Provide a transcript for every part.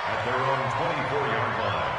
at their own 24-yard line.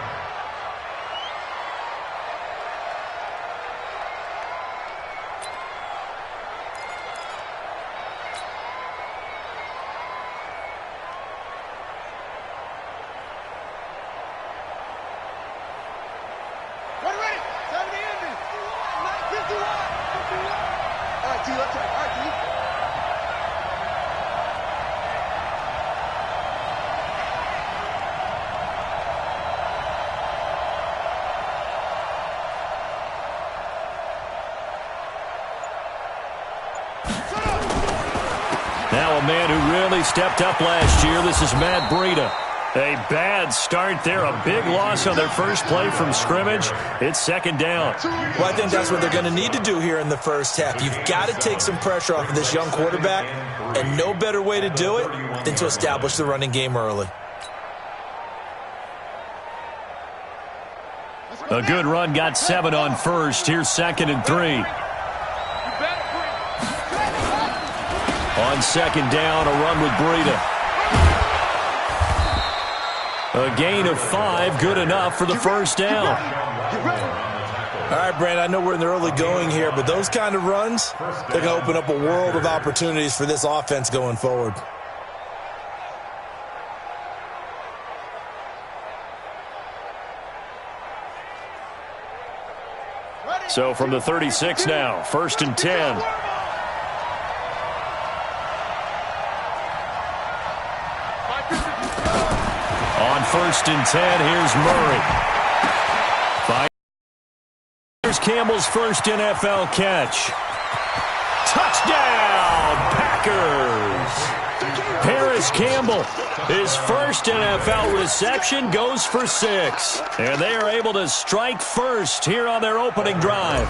Now a man who really stepped up last year. This is Matt Breida. A bad start there. A big loss on their first play from scrimmage. It's second down. Well, I think that's what they're going to need to do here in the first half. You've got to take some pressure off of this young quarterback, and no better way to do it than to establish the running game early. A good run got 7 on first. Here's 2nd and 3. On second down, a run with Breida. A gain of 5, good enough for the first down. All right, Brandon, I know we're in the early going here, but those kind of runs, they're going to open up a world of opportunities for this offense going forward. So from the 36 now, 1st and 10. On 1st and 10, here's Murray. Here's Campbell's first NFL catch. Touchdown, Packers! Paris Campbell, his first NFL reception, goes for 6. And they are able to strike first here on their opening drive.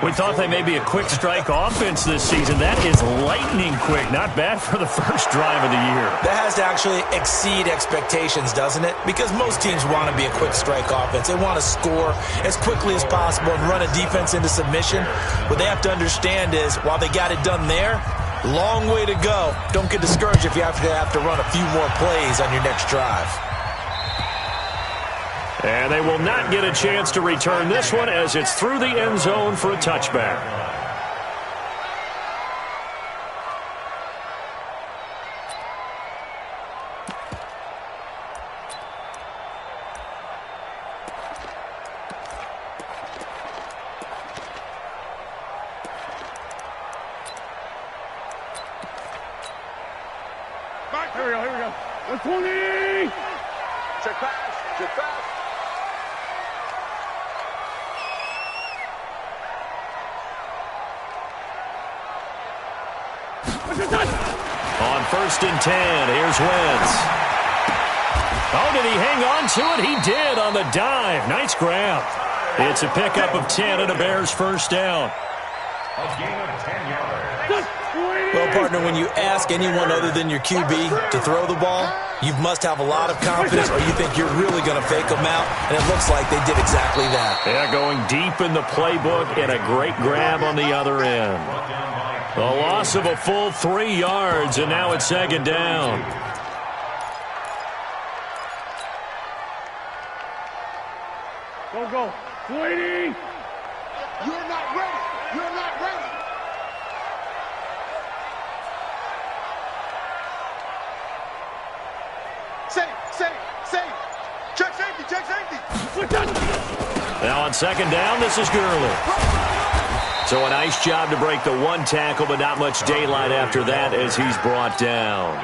We thought they may be a quick strike offense this season. That is lightning quick. Not bad for the first drive of the year. That has to actually exceed expectations, doesn't it? Because most teams want to be a quick strike offense. They want to score as quickly as possible and run a defense into submission. What they have to understand is, while they got it done there, long way to go. Don't get discouraged if you have to run a few more plays on your next drive. And they will not get a chance to return this one as it's through the end zone for a touchback. Here we go. 120! Check pass. On 1st and 10, here's Wentz. Oh, did he hang on to it? He did on the dive. Nice grab. It's a pickup of 10 and a Bears first down. A gain of 10 yards. Well, partner, when you ask anyone other than your QB to throw the ball, you must have a lot of confidence, or you think you're really going to fake them out, and it looks like they did exactly that. Yeah, going deep in the playbook and a great grab on the other end. The loss of a full 3 yards, and now it's second down. Go. Sweetie! You're not ready. Safe. Check safety. Now on second down, this is Gurley. So a nice job to break the 1 tackle, but not much daylight after that as he's brought down.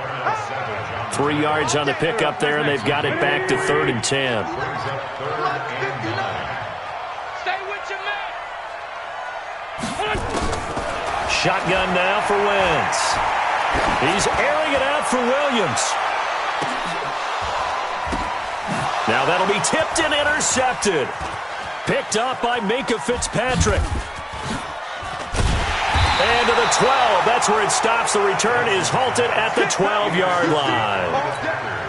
3 yards on the pickup there, and they've got it back to 3rd and 10. Stay with your man. Shotgun now for Wentz. He's airing it out for Williams. Now that'll be tipped and intercepted. Picked up by Minkah Fitzpatrick. And to the 12. That's where it stops. The return is halted at the 12-yard line.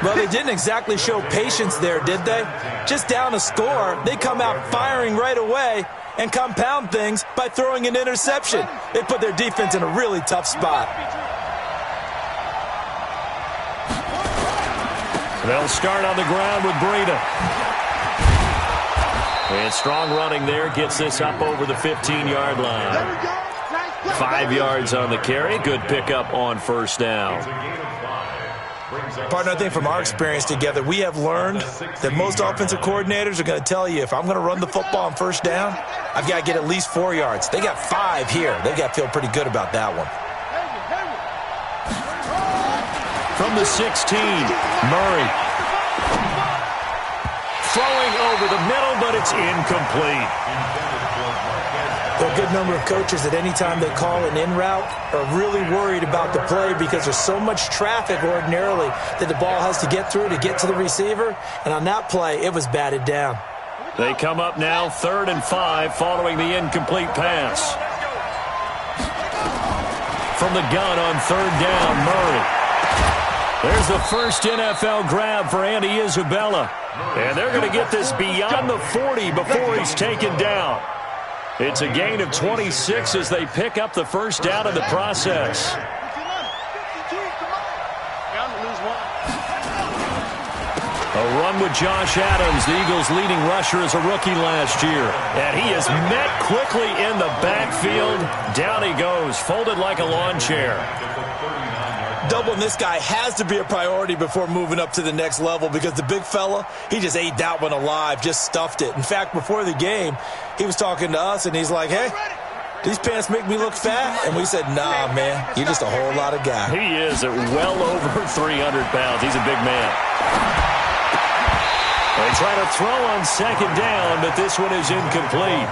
Well, they didn't exactly show patience there, did they? Just down a score, they come out firing right away and compound things by throwing an interception. They put their defense in a really tough spot. They'll start on the ground with Breida. And strong running there gets this up over the 15-yard line. 5 yards on the carry. Good pickup on first down. Partner, I think from our experience together, we have learned that most offensive coordinators are going to tell you, if I'm going to run the football on first down, I've got to get at least 4 yards. They got 5 here. They've got to feel pretty good about that one. From the 16, Murray. Throwing over the middle, but it's incomplete. There are a good number of coaches that any time they call an in route are really worried about the play because there's so much traffic ordinarily that the ball has to get through to get to the receiver. And on that play, it was batted down. They come up now 3rd and 5 following the incomplete pass. From the gun on 3rd down, Murray. There's the first NFL grab for Andy Isabella. And they're going to get this beyond the 40 before he's taken down. It's a gain of 26 as they pick up the first down in the process. A run with Josh Adams, the Eagles' leading rusher as a rookie last year. And he is met quickly in the backfield. Down he goes, folded like a lawn chair. Doubling this guy has to be a priority before moving up to the next level because the big fella, he just ate that one alive, just stuffed it. In fact, before the game, he was talking to us, and he's like, hey, these pants make me look fat? And we said, nah, man, you're just a whole lot of guy. He is at well over 300 pounds. He's a big man. They try to throw on 2nd down, but this one is incomplete.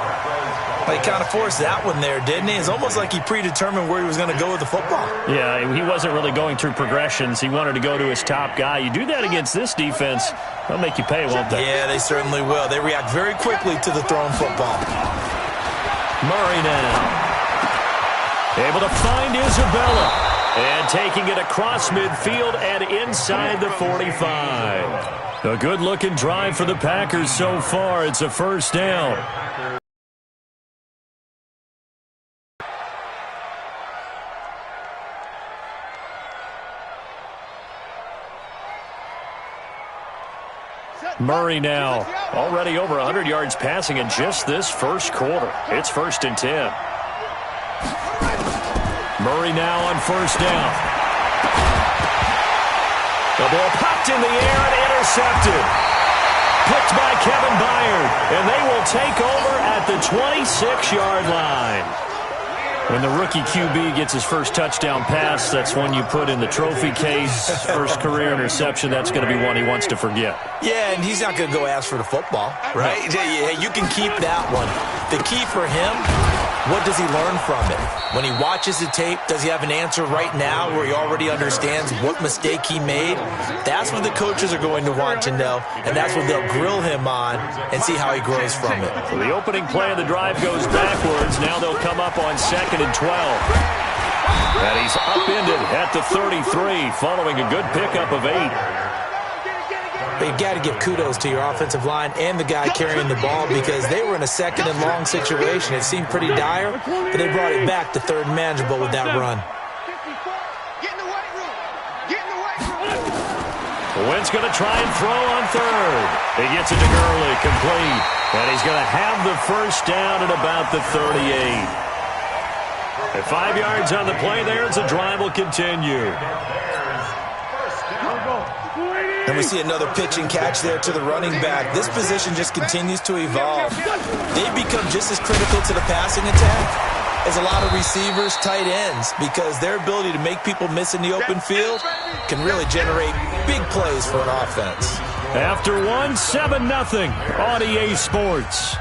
He kind of forced that one there, didn't he? It's almost like he predetermined where he was going to go with the football. Yeah, he wasn't really going through progressions. He wanted to go to his top guy. You do that against this defense, they'll make you pay, won't they? Yeah, they certainly will. They react very quickly to the thrown football. Murray now. Able to find Isabella. And taking it across midfield and inside the 45. A good-looking drive for the Packers so far. It's a first down. Murray now, already over 100 yards passing in just this first quarter. It's 1st and 10. Murray now on first down. The ball popped in the air and intercepted. Picked by Kevin Byard, and they will take over at the 26-yard line. When the rookie QB gets his first touchdown pass, that's one you put in the trophy case. First career interception, that's going to be one he wants to forget. Yeah, and he's not going to go ask for the football, right? Yeah, you can keep that one. The key for him, what does he learn from it? When he watches the tape, does he have an answer right now where he already understands what mistake he made? That's what the coaches are going to want to know, and that's what they'll grill him on and see how he grows from it. So the opening play of the drive goes backwards. Now they'll come up on 2nd and 12. And he's upended at the 33 following a good pickup of 8. But you've got to give kudos to your offensive line and the guy carrying the ball because they were in a 2nd and long situation. It seemed pretty dire, but they brought it back to 3rd and manageable with that run. Wentz going to try and throw on 3rd. He gets it to Gurley, complete. And he's going to have the first down at about the 38. At 5 yards on the play there, as the drive will continue. And we see another pitch and catch there to the running back. This position just continues to evolve. They become just as critical to the passing attack as a lot of receivers, tight ends, because their ability to make people miss in the open field can really generate big plays for an offense. After 7-0 on EA Sports.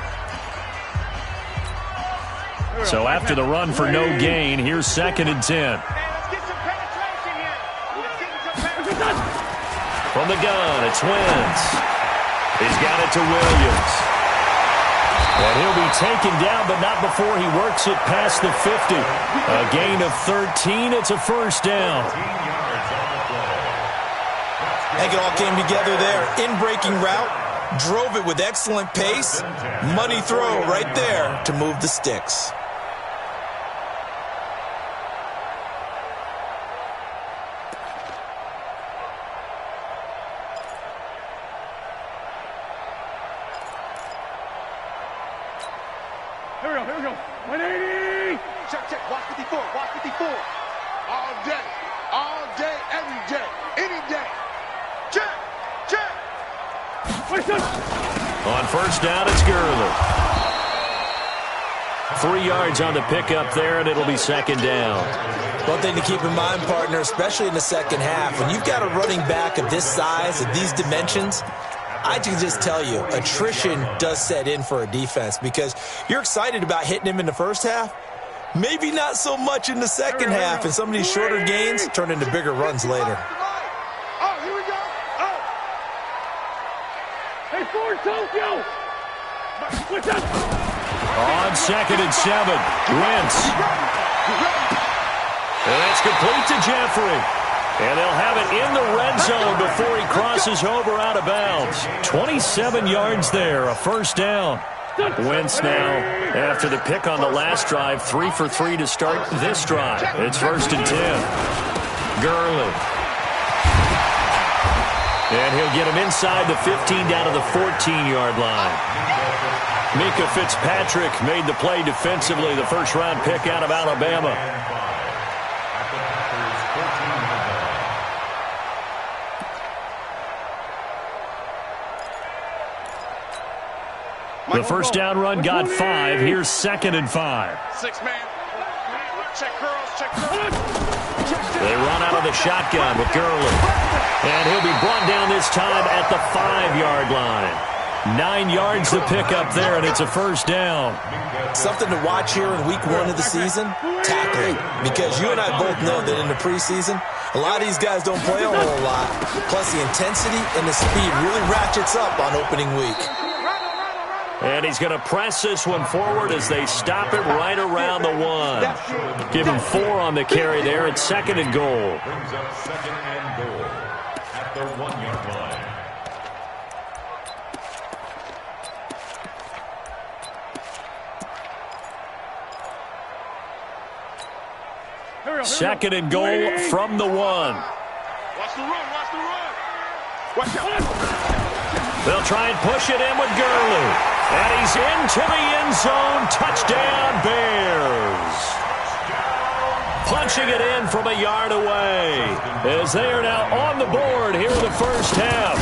So after the run for no gain, here's 2nd and 10. From the gun, it's Wentz. He's got it to Williams. And he'll be taken down, but not before he works it past the 50. A gain of 13. It's a first down. I think it all came together there. In-breaking route, drove it with excellent pace. Money throw right there to move the sticks. Here we go. 180. Check. Watch 54. Watch 54. All day, every day, any day. Check. On first down, it's Gurley. 3 yards on the pickup there, and it'll be second down. One thing to keep in mind, partner, especially in the second half, when you've got a running back of this size, of these dimensions, I can just tell you, attrition does set in for a defense because you're excited about hitting him in the first half. Maybe not so much in the second half, and some of these shorter gains turn into bigger runs later. Oh, here we go. Oh. Hey, Ford, Tokyo. What's up? On 2nd and 7, Wentz. And that's complete to Jeffrey. And they'll have it in the red zone before he crosses over out of bounds. 27 yards there, a first down. Wentz now, after the pick on the last drive, 3 for 3 to start this drive. It's 1st and 10. Gurley. And he'll get him inside the 15 down to the 14-yard line. Mika Fitzpatrick made the play defensively, the first-round pick out of Alabama. The first down run got 5. Here's 2nd and 5. 6-man. Check curls. They run out of the shotgun with Gurley. And he'll be brought down this time at the 5-yard line. 9 yards to pick up there, and it's a first down. Something to watch here in week 1 of the season, tackling. Because you and I both know that in the preseason, a lot of these guys don't play a whole lot. Plus, the intensity and the speed really ratchets up on opening week. And he's going to press this one forward as they stop it right around the 1. Give him 4 on the carry there. It's 2nd and goal. Brings up 2nd and goal at the 1-yard line. Second and goal from the 1. Watch the run. Watch out. They'll try and push it in with Gurley. And he's into the end zone. Touchdown, Bears. Punching it in from a yard away as they are now on the board here in the first half.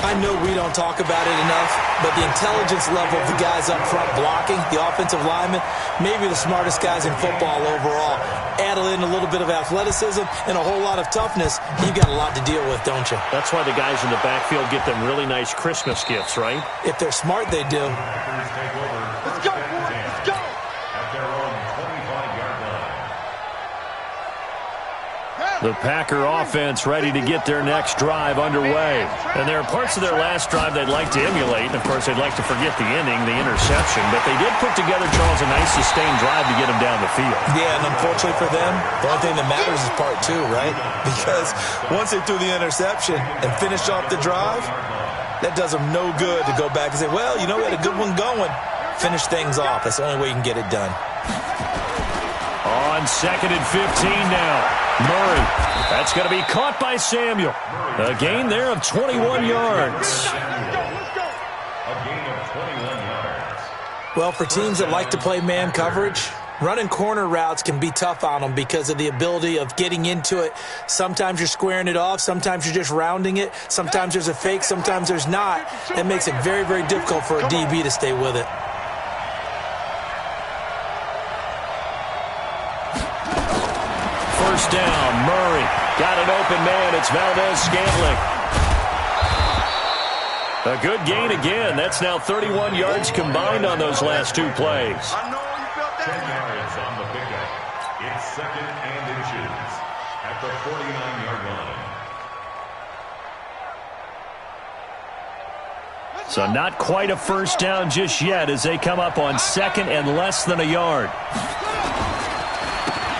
I know we don't talk about it enough, but the intelligence level of the guys up front blocking, the offensive linemen, maybe the smartest guys in football overall. Add in a little bit of athleticism and a whole lot of toughness, you've got a lot to deal with, don't you? That's why the guys in the backfield get them really nice Christmas gifts, right? If they're smart, they do. Let's go, boys. Let's go. At their own 25-yard line. The Packer offense ready to get their next drive underway. And there are parts of their last drive they'd like to emulate. And, of course, they'd like to forget the inning, the interception. But they did put together, Charles, a nice sustained drive to get them down the field. Yeah, and unfortunately for them, the only thing that matters is part 2, right? Because once they threw the interception and finished off the drive, that does them no good to go back and say, well, you know, we had a good one going. Finish things off. That's the only way you can get it done. On 2nd and 15 now. Murray. That's going to be caught by Samuel. A gain there of 21 yards. A gain of 21 yards. Well, for teams that like to play man coverage, running corner routes can be tough on them because of the ability of getting into it. Sometimes you're squaring it off. Sometimes you're just rounding it. Sometimes there's a fake. Sometimes there's not. That makes it very, very difficult for a DB to stay with it. First down, Murray. Got an open man. It's Valdez-Scantling. A good gain again. That's now 31 yards combined on those last 2 plays. I know you felt 10 that. yards on the pickup. It's 2nd and inches at the 49-yard line. So not quite a first down just yet as they come up on 2nd and less than a yard.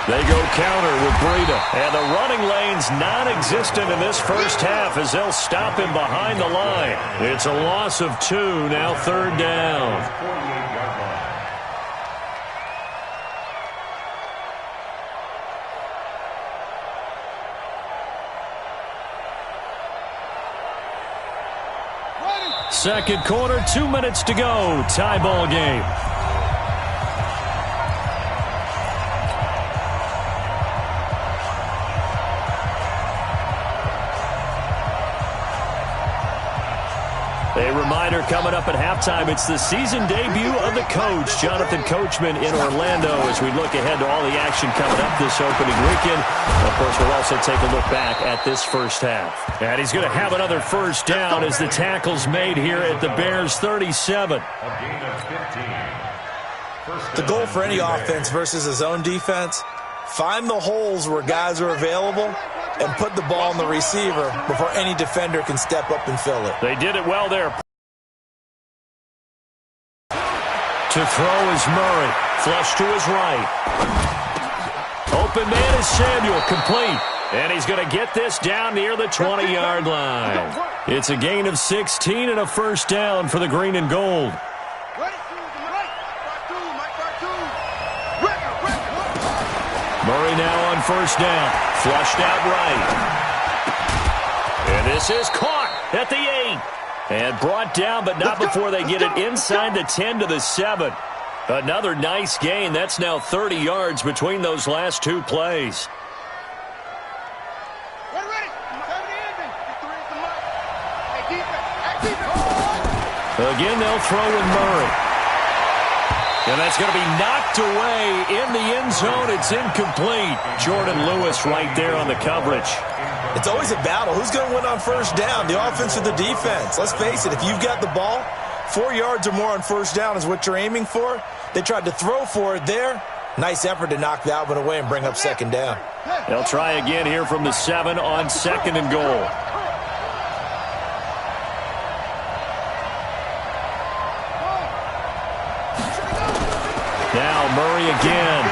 They go counter with Breida. And the running lane's non-existent in this first half as they'll stop him behind the line. It's a loss of 2, now 3rd down. 48-yard line. Second quarter, 2 minutes to go. Tie ball game. A reminder coming up at halftime, it's the season debut of the coach, Jonathan Coachman, in Orlando, as we look ahead to all the action coming up this opening weekend. Of course, we'll also take a look back at this first half. And he's going to have another first down as the tackle's made here at the Bears' 37. The goal for any offense versus his own defense, find the holes where guys are available and put the ball on the receiver before any defender can step up and fill it. They did it well there. To throw is Murray. Flush to his right. Open man is Samuel. Complete. And he's going to get this down near the 20-yard line. It's a gain of 16 and a first down for the green and gold. Murray now on first down. Flushed out right. And this is caught at the 8. And brought down, but not before they get it inside the 10 to the 7. Another nice gain. That's now 30 yards between those last two plays. Again, they'll throw with Murray. And that's going to be knocked away in the end zone. It's incomplete. Jordan Lewis right there on the coverage. It's always a battle. Who's going to win on first down, the offense or the defense? Let's face it, if you've got the ball, 4 yards or more on first down is what you're aiming for. They tried to throw for it there. Nice effort to knock that one away and bring up second down. They'll try again here from the 7 on second and goal. Now Murray again.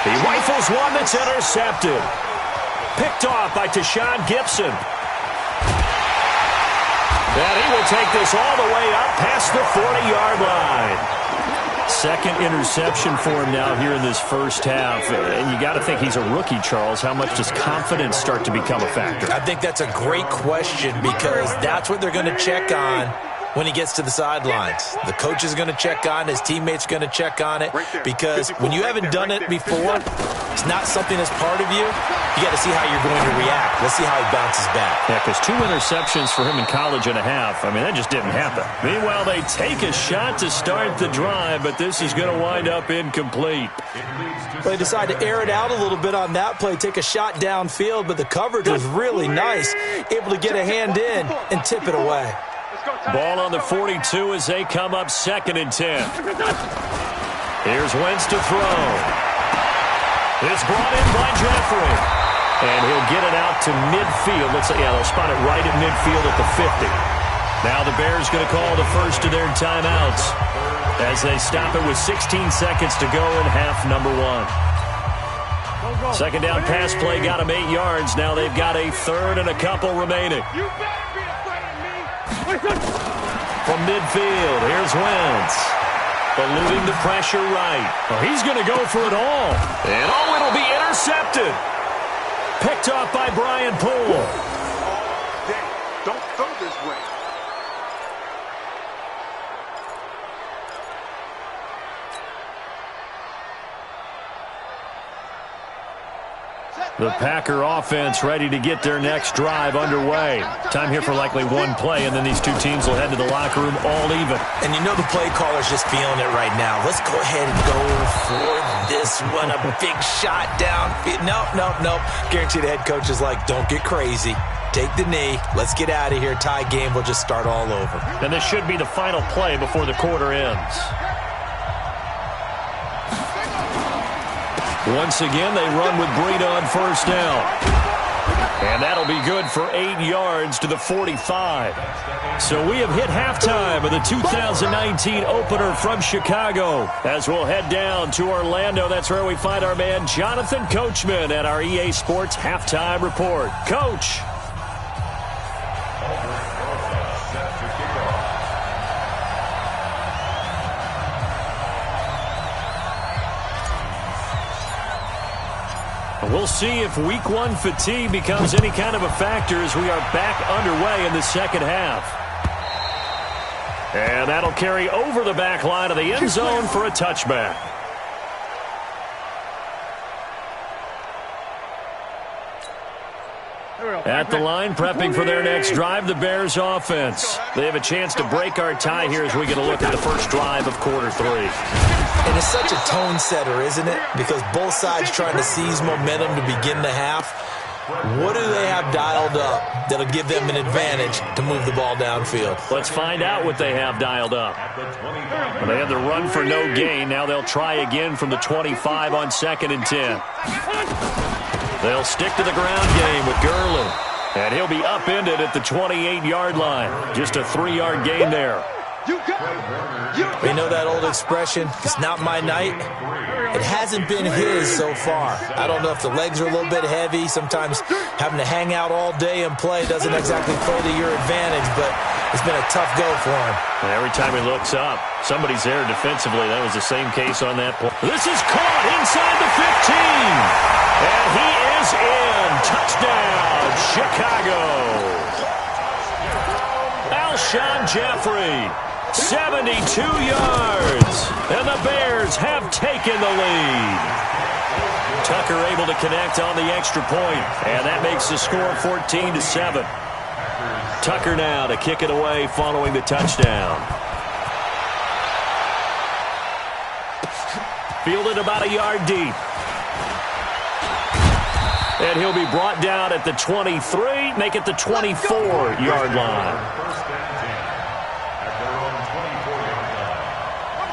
He rifles one that's intercepted. Picked off by Tashawn Gibson. And he will take this all the way up past the 40-yard line. Second interception for him now here in this first half. And you got to think he's a rookie, Charles. How much does confidence start to become a factor? I think that's a great question because that's what they're going to check on when he gets to the sidelines. The coach is going to check on it. His teammates are going to check on it because when you haven't done it before, it's not something that's part of you. You got to see how you're going to react. Let's see how he bounces back. Yeah, because 2 interceptions for him in college and a half. I mean, that just didn't happen. Meanwhile, they take a shot to start the drive, but this is going to wind up incomplete. They decide to air it out a little bit on that play, take a shot downfield, but the coverage was really nice, able to get a hand in and tip it away. Ball on the 42 as they come up 2nd and 10. Here's Wentz to throw. It's brought in by Jeffrey. And he'll get it out to midfield. They'll spot it right at midfield at the 50. Now the Bears going to call the first of their timeouts as they stop it with 16 seconds to go in half number 1. Second down pass play got them 8 yards. Now they've got a third and a couple remaining. From midfield, here's Wentz. Eluding the pressure right. Well, he's going to go for it all. And it'll be intercepted. Picked off by Brian Poole. Don't throw this way. The Packer offense ready to get their next drive underway. Time here for likely one play, and then these two teams will head to the locker room all even. And you know the play caller's just feeling it right now. Let's go ahead and go for this one. A big shot down. Nope. Guarantee the head coach is like, don't get crazy. Take the knee. Let's get out of here. Tie game. We'll just start all over. And this should be the final play before the quarter ends. Once again, they run with Breida on first down. And that'll be good for 8 yards to the 45. So we have hit halftime of the 2019 opener from Chicago. As we'll head down to Orlando, that's where we find our man Jonathan Coachman at our EA Sports Halftime Report. Coach. We'll see if week 1 fatigue becomes any kind of a factor as we are back underway in the second half. And that'll carry over the back line of the end zone for a touchback. At the line, prepping for their next drive, the Bears offense. They have a chance to break our tie here as we get a look at the first drive of quarter 3. And it's such a tone setter, isn't it? Because both sides trying to seize momentum to begin the half. What do they have dialed up that'll give them an advantage to move the ball downfield? Let's find out what they have dialed up. Well, they had the run for no gain. Now they'll try again from the 25 on 2nd and 10. They'll stick to the ground game with Gurley. And he'll be upended at the 28-yard line. Just a 3-yard gain there. You know that old expression, it's not my night? It hasn't been his so far. I don't know if the legs are a little bit heavy. Sometimes having to hang out all day and play doesn't exactly play to your advantage, but it's been a tough go for him. And every time he looks up, somebody's there defensively. That was the same case on that play. This is caught inside the 15. And he is in. Touchdown, Chicago. Alshon Jeffrey. 72 yards, and the Bears have taken the lead. Tucker able to connect on the extra point, and that makes the score 14-7. Tucker now to kick it away following the touchdown. Fielded about a yard deep. And he'll be brought down at the 23, make it the 24-yard line.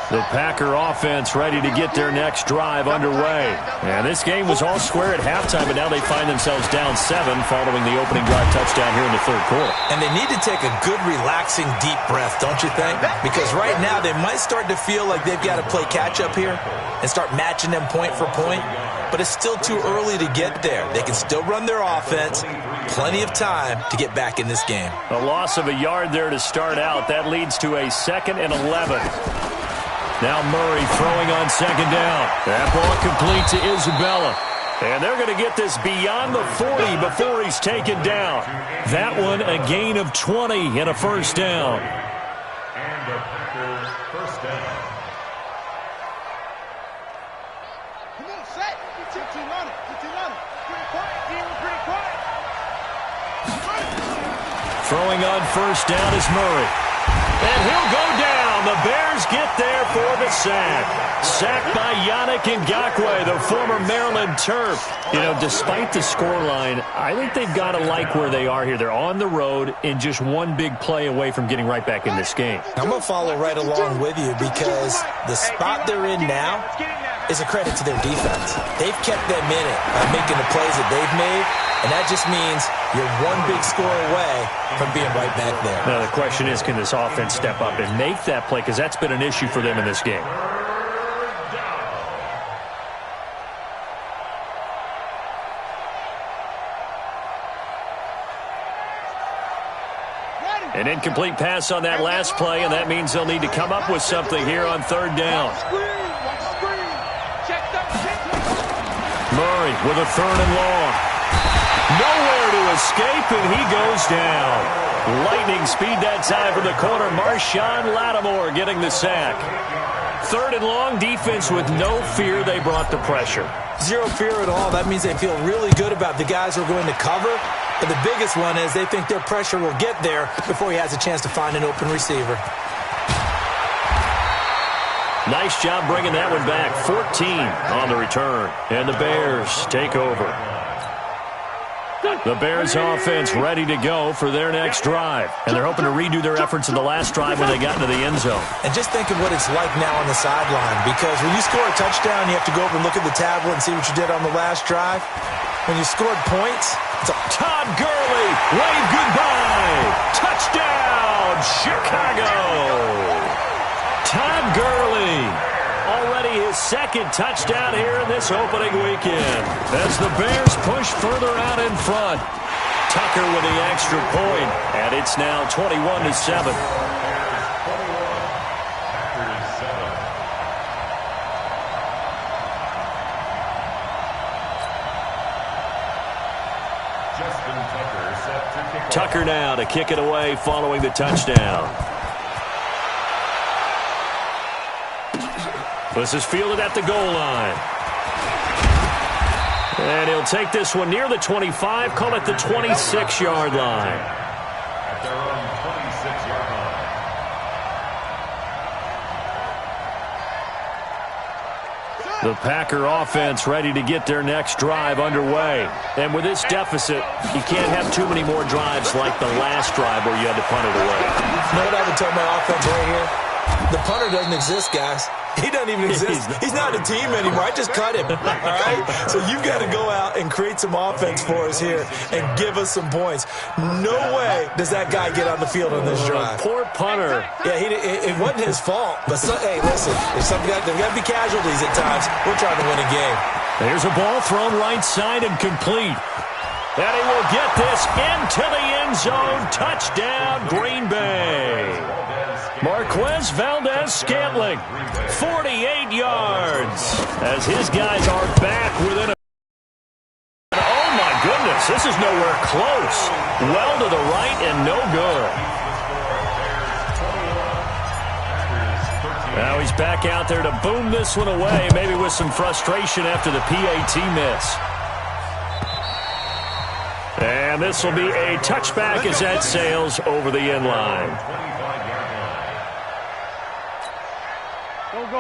The Packer offense ready to get their next drive underway. And this game was all square at halftime, but now they find themselves down 7 following the opening drive touchdown here in the 3rd quarter. And they need to take a good, relaxing, deep breath, don't you think? Because right now they might start to feel like they've got to play catch-up here and start matching them point for point. But it's still too early to get there. They can still run their offense. Plenty of time to get back in this game. A loss of a yard there to start out. That leads to a 2nd and 11. Now Murray throwing on 2nd down. That ball complete to Isabella. And they're going to get this beyond the 40 before he's taken down. That one a gain of 20 and a first down. And the Packers first down. Come on, set. Get your team on it. Get your team on it. Pretty quiet, team. Pretty quiet. Throwing on first down is Murray. And he'll go down. The Bears get there for the sack. Sacked by Yannick Ngakoue, the former Maryland Terp. You know, despite the scoreline, I think they've got to like where they are here. They're on the road and just one big play away from getting right back in this game. I'm going to follow right along with you because the spot they're in now is a credit to their defense. They've kept them in it by making the plays that they've made, and that just means you're one big score away from being right back there. Now, the question is, can this offense step up and make that play? Because that's been an issue for them in this game. An incomplete pass on that last play, and that means they'll need to come up with something here on 3rd down. Murray with a 3rd and long. Nowhere to escape, and he goes down. Lightning speed that time from the corner. Marshawn Lattimore getting the sack. 3rd and long, defense with no fear. They brought the pressure. Zero fear at all. That means they feel really good about the guys who are going to cover. But the biggest one is they think their pressure will get there before he has a chance to find an open receiver. Nice job bringing that one back. 14 on the return. And the Bears take over. The Bears offense ready to go for their next drive. And they're hoping to redo their efforts in the last drive when they got into the end zone. And just think of what it's like now on the sideline. Because when you score a touchdown, you have to go over and look at the tablet and see what you did on the last drive. When you scored points, it's a Todd Gurley, wave goodbye. Touchdown, Chicago. Todd Gurley, already his 2nd touchdown here in this opening weekend. As the Bears push further out in front. Tucker with the extra point, and it's now 21-7. Tucker now to kick it away following the touchdown. This is fielded at the goal line. And he'll take this one near the 25, call it the 26-yard line. At their own 26-yard line. The Packer offense ready to get their next drive underway. And with this deficit, you can't have too many more drives like the last drive where you had to punt it away. You know what I would tell my offense right here? The punter doesn't exist, guys. He doesn't even exist. He's not a team anymore. I just cut him. All right? So you've got to go out and create some offense for us here and give us some points. No way does that guy get on the field on this drive. Poor punter. Yeah, it wasn't his fault. But, hey, listen, there's got to be casualties at times. We're trying to win a game. There's a ball thrown right side and complete. And he will get this into the end zone. Touchdown, Green Bay. Marquez Valdez-Scantling, 48 yards, as his guys are back within a... Oh, my goodness, this is nowhere close. Well to the right and no good. Now he's back out there to boom this one away, maybe with some frustration after the PAT miss. And this will be a touchback as that sails over the end line.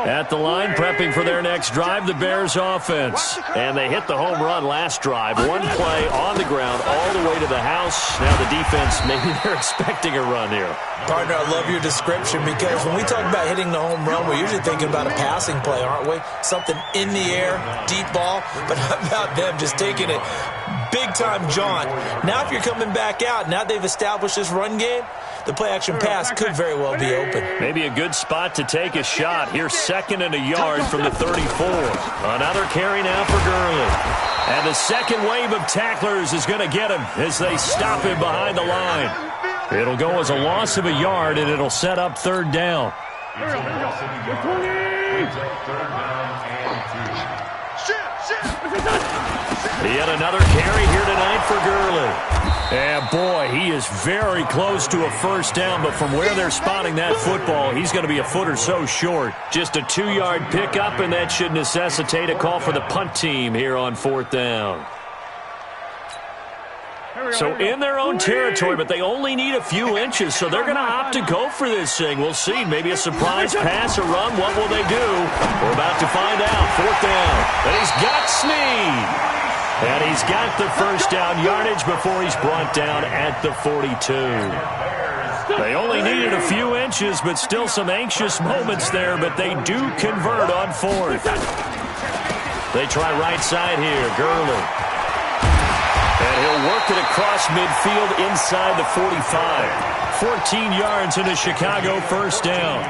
At the line, prepping for their next drive, the Bears offense. And they hit the home run last drive. One play on the ground all the way to the house. Now the defense, maybe they're expecting a run here. Partner, I love your description because when we talk about hitting the home run, we're usually thinking about a passing play, aren't we? Something in the air, deep ball. But how about them just taking it big-time jaunt? Now if you're coming back out, now they've established this run game, the play-action pass could very well be open. Maybe a good spot to take a shot. Here's 2nd and a yard from the 34. Another carry now for Gurley. And the second wave of tacklers is going to get him as they stop him behind the line. It'll go as a loss of a yard, and it'll set up 3rd down. Yet another carry here tonight for Gurley. And boy, he is very close to a 1st down, but from where they're spotting that football, he's going to be a foot or so short. Just a 2-yard pickup, and that should necessitate a call for the punt team here on 4th down. So in their own territory, but they only need a few inches, so they're going to opt to go for this thing. We'll see. Maybe a surprise pass or run. What will they do? We're about to find out. 4th down. And he's got Snead. And he's got the 1st down yardage before he's brought down at the 42. They only needed a few inches, but still some anxious moments there, but they do convert on 4th. They try right side here. Gurley. And he'll work it across midfield inside the 45. 14 yards in a Chicago 1st down.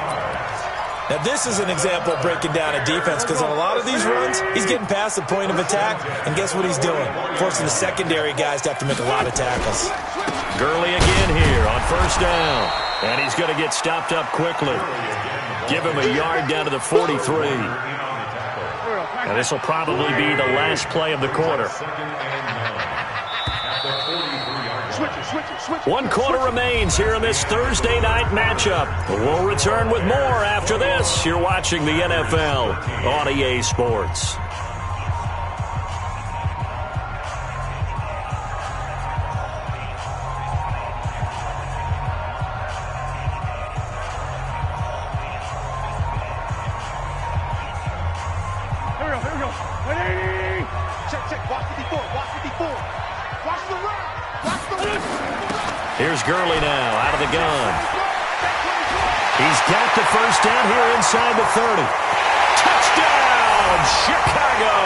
Now, this is an example of breaking down a defense because on a lot of these runs, he's getting past the point of attack, and guess what he's doing? Forcing the secondary guys to have to make a lot of tackles. Gurley again here on 1st down, and he's going to get stopped up quickly. Give him a yard down to the 43. And this will probably be the last play of the quarter. 1 quarter remains here in this Thursday night matchup. We'll return with more after this. You're watching the NFL on EA Sports. Here we go. 180. Check. Watch 54. Watch 54. Watch the run. Watch the run. Here's Gurley now, out of the gun. He's got the 1st down here inside the 30. Touchdown, Chicago!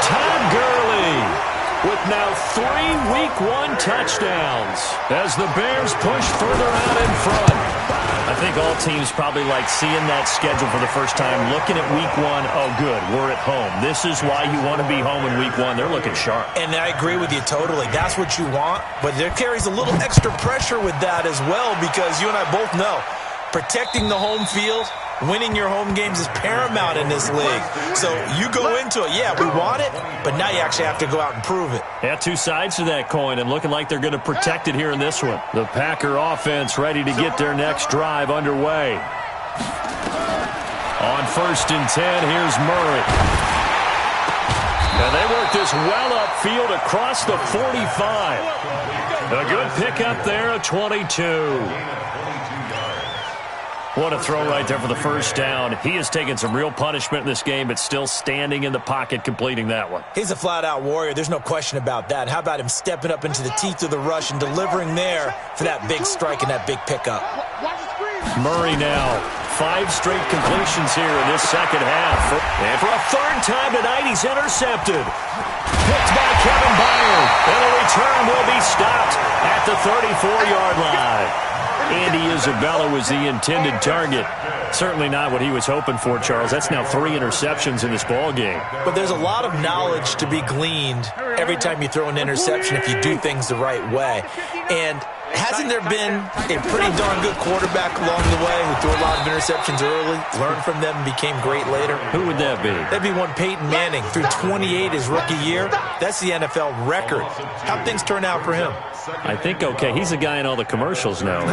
Todd Gurley with now 3 Week 1 touchdowns as the Bears push further out in front. I think all teams probably like seeing that schedule for the first time, looking at Week 1. Oh, good, we're at home. This is why you want to be home in Week 1. They're looking sharp. And I agree with you totally. That's what you want, but there carries a little extra pressure with that as well because you and I both know protecting the home field, winning your home games is paramount in this league. So you go into it, yeah, we want it, but now you actually have to go out and prove it. Yeah, 2 sides to that coin, and looking like they're going to protect it here in this one. The Packer offense ready to get their next drive underway. On 1st and 10, here's Murray. And they work this well upfield across the 45. A good pickup there, a 22. What a throw right there for the first down. He has taken some real punishment in this game, but still standing in the pocket, completing that one. He's a flat-out warrior. There's no question about that. How about him stepping up into the teeth of the rush and delivering there for that big strike and that big pickup? Murray now. 5 straight completions here in this second half. And for a third time tonight, he's intercepted. Picked by Kevin Byard. And the return will be stopped at the 34-yard line. Andy Isabella was the intended target. Certainly not what he was hoping for, Charles. That's now 3 interceptions in this ball game. But there's a lot of knowledge to be gleaned every time you throw an interception if you do things the right way. And hasn't there been a pretty darn good quarterback along the way who threw a lot of interceptions early, learned from them, and became great later? Who would that be? That'd be one Peyton Manning. Threw 28 his rookie year. That's the NFL record. How'd things turn out for him? I think okay. He's a guy in all the commercials now.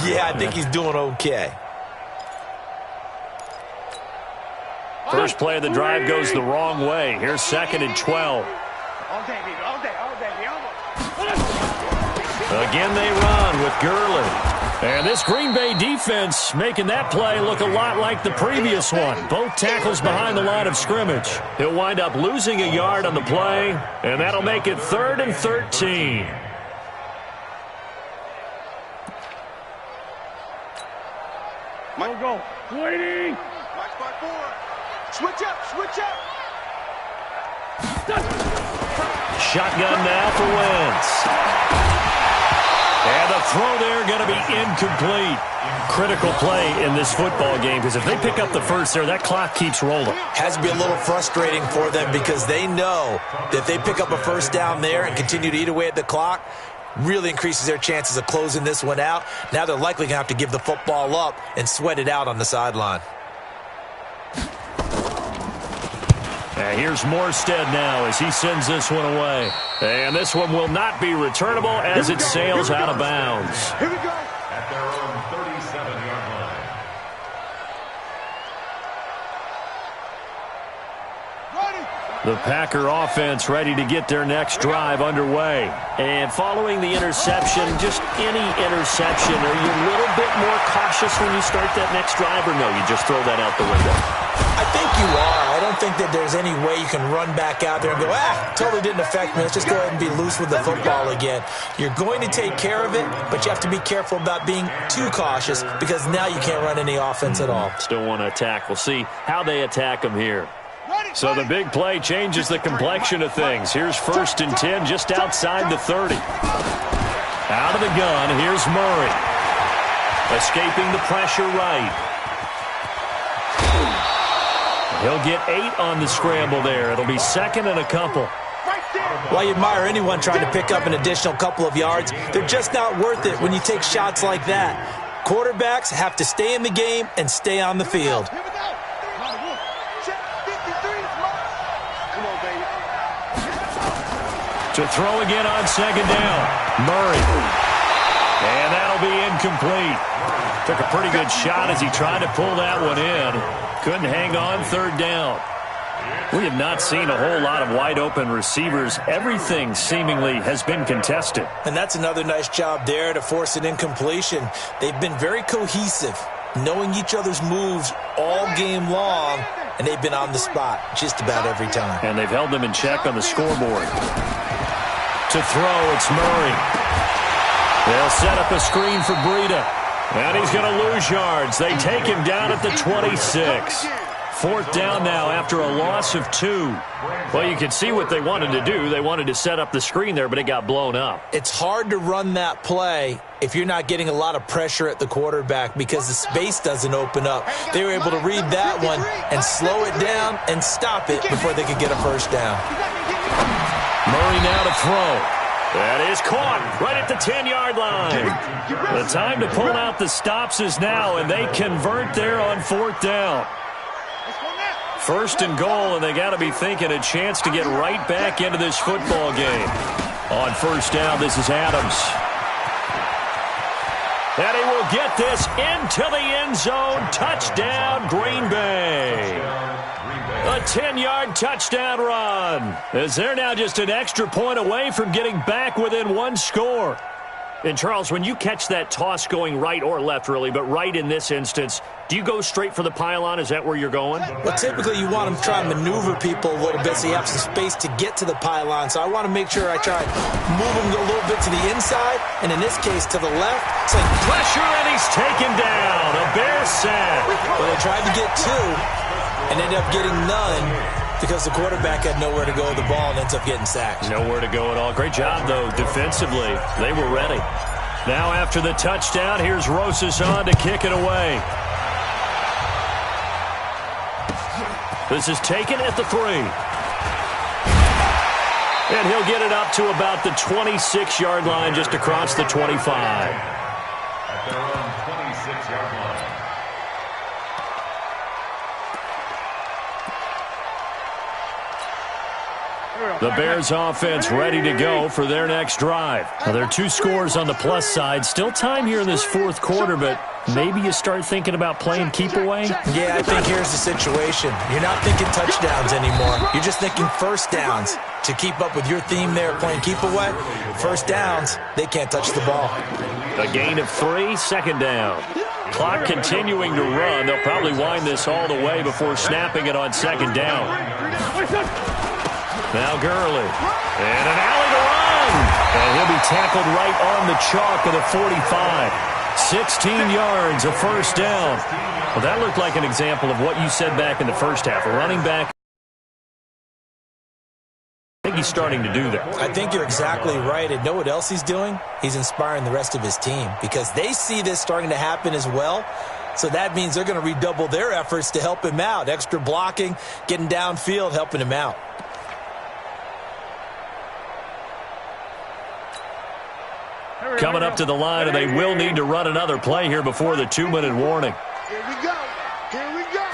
Yeah, I think he's doing okay. First play of the drive goes the wrong way. Here's 2nd and 12. Again they run with Gurley. And this Green Bay defense making that play look a lot like the previous one. Both tackles behind the line of scrimmage. He'll wind up losing a yard on the play, and that'll make it 3rd and 13. Go. Waiting. Watch by 4. Switch up, switch up. Shotgun now for Wentz. And the throw there going to be incomplete. Critical play in this football game because if they pick up the first there, that clock keeps rolling. Has to be a little frustrating for them because they know that if they pick up a first down there and continue to eat away at the clock, really increases their chances of closing this one out. Now they're likely going to have to give the football up and sweat it out on the sideline. And here's Morstead now as he sends this one away. And this one will not be returnable as it sails out of bounds. Here we go. At their own 37-yard line. The Packer offense ready to get their next drive underway. And following the interception, just any interception, are you a little bit more cautious when you start that next drive, or no, you just throw that out the window? I think you are. I don't think that there's any way you can run back out there and go, totally didn't affect me. Let's just go ahead and be loose with the football again. You're going to take care of it, but you have to be careful about being too cautious because now you can't run any offense at all. Still want to attack. We'll see how they attack them here. So the big play changes the complexion of things. Here's 1st and 10 just outside the 30. Out of the gun, here's Murray. Escaping the pressure right. He'll get 8 on the scramble there. It'll be 2nd and a couple. While you admire anyone trying to pick up an additional couple of yards, they're just not worth it when you take shots like that. Quarterbacks have to stay in the game and stay on the field. To throw again on 2nd down. Murray. And that'll be incomplete. Took a pretty good shot as he tried to pull that one in. Couldn't hang on 3rd down. We have not seen a whole lot of wide-open receivers. Everything seemingly has been contested. And that's another nice job there to force an incompletion. They've been very cohesive, knowing each other's moves all game long, and they've been on the spot just about every time. And they've held them in check on the scoreboard. To throw, it's Murray. They'll set up a screen for Breida. And he's going to lose yards. They take him down at the 26. 4th down now after a loss of 2. Well, you can see what they wanted to do. They wanted to set up the screen there, but it got blown up. It's hard to run that play if you're not getting a lot of pressure at the quarterback because the space doesn't open up. They were able to read that one and slow it down and stop it before they could get a first down. Murray now to throw. That is caught right at the 10-yard line. The time to pull out the stops is now, and they convert there on 4th down. 1st and goal, and they got to be thinking a chance to get right back into this football game. On 1st down, this is Adams. And he will get this into the end zone. Touchdown, Green Bay. A 10-yard touchdown run, as they're now just an extra point away from getting back within one score. And, Charles, when you catch that toss going right or left, really, but right in this instance, do you go straight for the pylon? Is that where you're going? Well, typically you want to try and maneuver people a little bit so you have some space to get to the pylon. So I want to make sure I try and move them a little bit to the inside, and in this case to the left. It's like pressure, and he's taken down. A Bears sack. Well, they tried to get two and ended up getting none, because the quarterback had nowhere to go with the ball and ends up getting sacked. Nowhere to go at all. Great job, though, defensively. They were ready. Now after the touchdown, here's Rosas on to kick it away. This is taken at the 3. And he'll get it up to about the 26-yard line, just across the 25. At their own 26-yard line. The Bears offense ready to go for their next drive. Now, there are 2 scores on the plus side. Still time here in this fourth quarter, but maybe you start thinking about playing keep away? Yeah, I think here's the situation. You're not thinking touchdowns anymore. You're just thinking first downs. To keep up with your theme there, playing keep away, first downs, they can't touch the ball. A gain of 3, second down. Clock continuing to run. They'll probably wind this all the way before snapping it on second down. Now Gurley, and an alley to run. And he'll be tackled right on the chalk of the 45. 16 yards, a first down. Well, that looked like an example of what you said back in the first half. A running back. I think he's starting to do that. I think you're exactly right. And know what else he's doing? He's inspiring the rest of his team, because they see this starting to happen as well. So that means they're going to redouble their efforts to help him out. Extra blocking, getting downfield, helping him out. Coming up to the line, and they will need to run another play here before the 2-minute warning. Here we go. Here we go.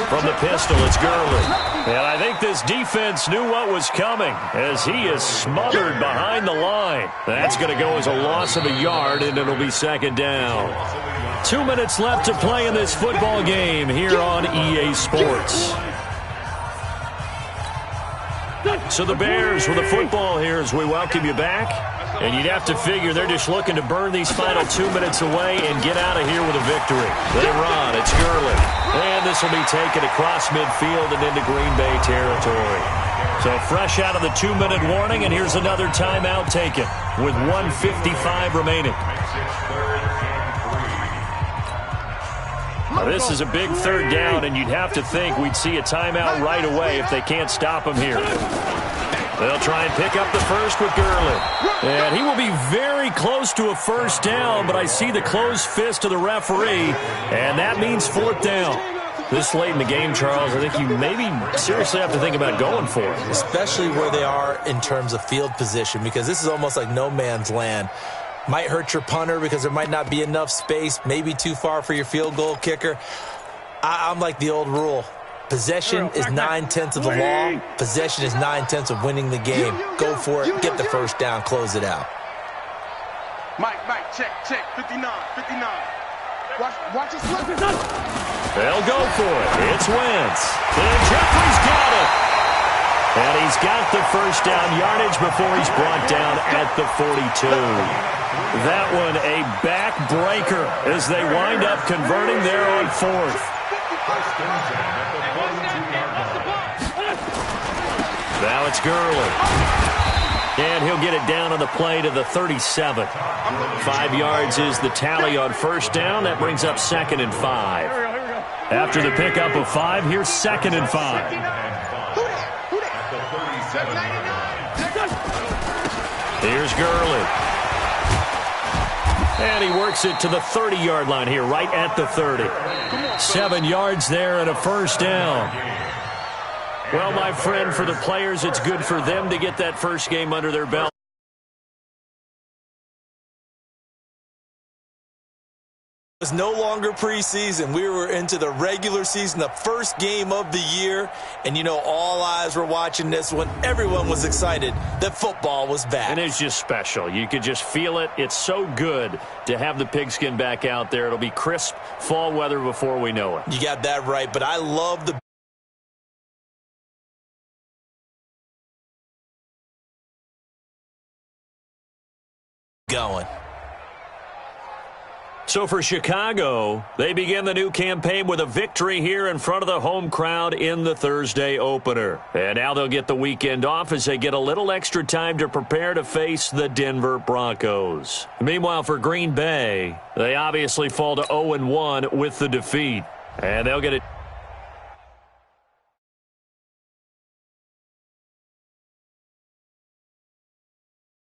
From the pistol, it's Gurley. And I think this defense knew what was coming, as he is smothered behind the line. That's going to go as a loss of a yard, and it'll be second down. 2 minutes left to play in this football game here on EA Sports. So the Bears with the football here as we welcome you back. And you'd have to figure they're just looking to burn these final 2 minutes away and get out of here with a victory. They run. It's Gurley. And this will be taken across midfield and into Green Bay territory. So fresh out of the 2-minute warning, and here's another timeout taken with 1:55 remaining. Now, this is a big third down, and you'd have to think we'd see a timeout right away if they can't stop him here. They'll try and pick up the first with Gurley. And he will be very close to a first down, but I see the closed fist of the referee, and that means fourth down. This late in the game, Charles, I think you maybe seriously have to think about going for it. Especially where they are in terms of field position, because this is almost like no man's land. Might hurt your punter because there might not be enough space, maybe too far for your field goal kicker. I'm like the old rule. Possession is 9/10 of the law. Possession is 9/10 of winning the game. Go for it. Get the first down. Close it out. Mike, check. 59. Watch his left. They'll go for it. It's Wentz. And Jeffrey's got it. And he's got the first down yardage before he's brought down at the 42. That one a backbreaker as they wind up converting there on fourth. Now it's Gurley. And he'll get it down on the play to the 37. 5 yards is the tally on first down. That brings up 2nd and 5. After the pickup of 5, here's 2nd and 5. Here's Gurley. And he works it to the 30-yard line here, right at the 30. 7 yards there and a first down. Well, my friend, for the players, it's good for them to get that first game under their belt. It's no longer preseason. We were into the regular season, the first game of the year. And, you know, all eyes were watching this when everyone was excited that football was back. And it's just special. You could just feel it. It's so good to have the pigskin back out there. It'll be crisp fall weather before we know it. You got that right. But I love the going. So for Chicago, they begin the new campaign with a victory here in front of the home crowd in the Thursday opener. And now they'll get the weekend off as they get a little extra time to prepare to face the Denver Broncos. Meanwhile, for Green Bay, they obviously fall to 0-1 with the defeat. And they'll get it.